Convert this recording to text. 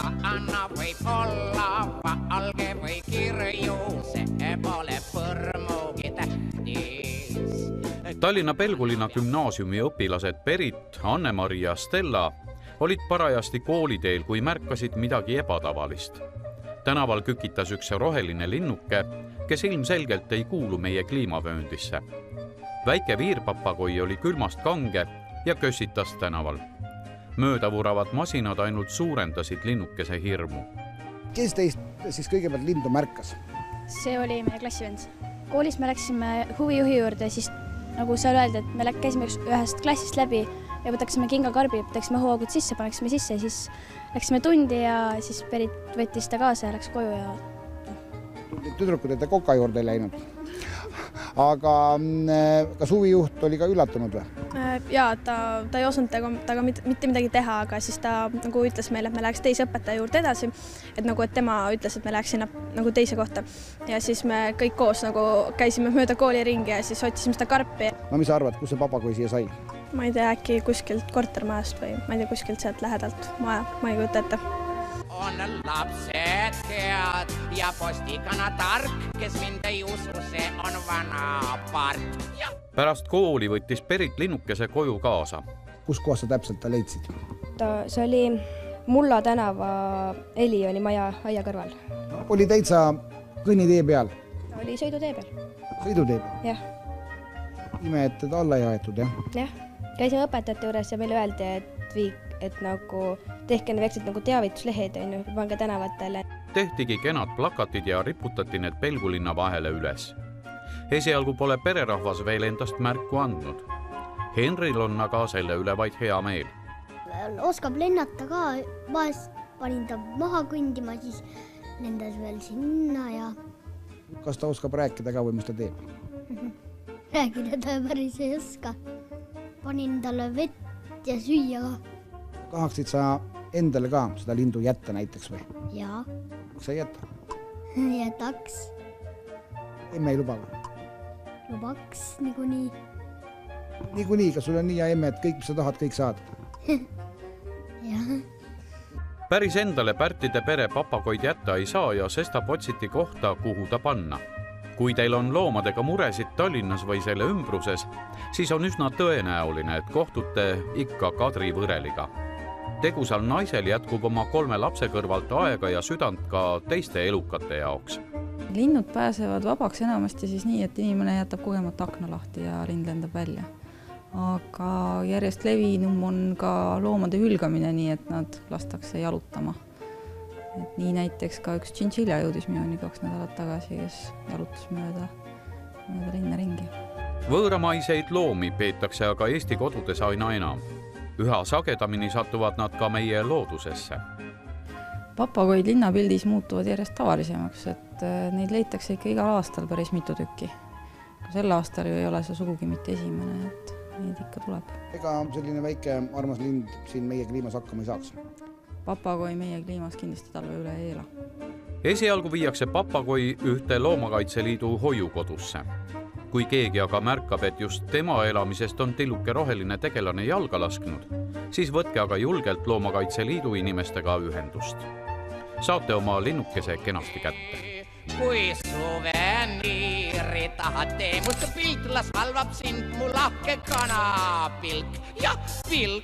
Anna võib olla valge või kirju, see pole põrmugi tähtis. Tallinna Pelgulinna gümnaasiumi õpilased Berit, Anne-Mari ja Stella olid parajasti kooliteel, kui märkasid midagi ebatavalist. Tänaval kükitas üks roheline linnuke, kes ilmselgelt ei kuulu meie kliimavööndisse. Väike viirpapagoi oli külmast kange ja kössitas tänaval. Möödavuravad masinad ainult suurendasid linnukese hirmu. Kes teist siis kõigepealt lindu märkas? See oli meie klassivend. Koolis me läksime huvijuhi juurde, siis nagu seal öeldi, et me käisime ühest klassist läbi ja võtaksime kingakarbi, võtaksime hoogud sisse, paneksime sisse ja siis läksime tundi ja siis Berit võttis ta kaasa ja läks koju ja... Tüdrukud, et ta koka juurde ei läinud. Aga kas huvijuht oli ka üllatunud või? Jaa, ta ei osanud temaga mitte midagi teha, aga siis ta nagu ütles meile, et me läheks teise õpetaja juurde edasi. Et tema ütles, et me läheks sinna nagu teise kohta. Ja siis me kõik koos nagu käisime mööda kooli ringi ja siis otsisime seda karpi. No mis sa arvad, kus see papagoi siia sai? Ma ei tea, äkki kuskilt kortermajast või ma ei tea, kuskilt sealt lähedalt maja, ma ei kujuta ette. On lapsed head ja postikana tark, kes mind ei usu, see on vana park. Pärast kooli võttis Berit linnukese koju kaasa. Kus kohas sa täpselt ta leidsid? See oli Mulla tänava Eli oli maja aia kõrval. Oli täitsa kõnnitee peal? Ta oli sõidutee peal. Sõidutee peal? Jah. Ime, et teda alla ei aetud, jah? Jah. Käisime õpetajate juures ja meile öeldi, et nagu tehke väiksed nagu teavituslehed, pange tänavatele. Tehtigi kenad plakatid ja riputati need Pelgulinna vahele üles. Esialgu pole pererahvas veel endast märku andnud. Henril on aga selle üle vaid hea meel. Oskab lennata ka, vahest panin ta maha kõndima, siis lendas veel sinna ja... Kas ta oskab rääkida ka või mis ta teeb? Rääkida ta päris ei oska. Panin talle vett ja süüa ka. Tahaksid sa endale ka seda lindu jätta näiteks või? Jaa. Kas sa ei jätta? Jätaks. Emme ei luba või? Lubaks niikuinii. Niikuinii, kas sul on nii ja emme, et kõik, mis sa tahad, kõik saad? Jah. Päris endale Pärtide pere papagoid jätta ei saa ja sestap otsiti kohta, kuhu ta panna. Kui teil on loomadega muresid Tallinnas või selle ümbruses, siis on üsna tõenäoline, et kohtute ikka Kadri Võreliga. Tegusal naisel jätkub oma 3 lapse kõrvalt aega ja südant ka teiste elukate jaoks. Linnud pääsevad vabaks enamasti siis nii, et inimene jätab kogemata akna lahti ja lind lendab välja. Aga järjest levinum on ka loomade hülgamine nii, et nad lastakse jalutama. Et nii näiteks ka üks tšintšilja jõudis minuni 2 nädalat tagasi, kes jalutas mööda linna ringi. Võõramaiseid loomi peetakse aga Eesti kodudes aina enam. Üha sagedamini satuvad nad ka meie loodusesse. Papagoid linnapildis muutuvad järjest tavalisemaks, et neid leitakse ikka igal aastal päris mitu tükki. Sel aastal ju ei ole see sugugi mitte esimene, et neid ikka tuleb. Ega selline väike armas lind siin meie kliimas hakkama ei saaks? Papagoi meie kliimas kindlasti talve üle ei ela. Esialgu viiakse papagoi ühte Loomakaitseliidu hoiukodusse. Kui keegi aga märkab, et just tema elamisest on tilluke roheline tegelane jalga lasknud, siis võtke aga julgelt Loomakaitseliidu inimestega ühendust. Saate oma linnukese kenasti kätte. Kui suveniiri tahate, musta pilt las halvab sind mu lahke kanapilk ja pilk.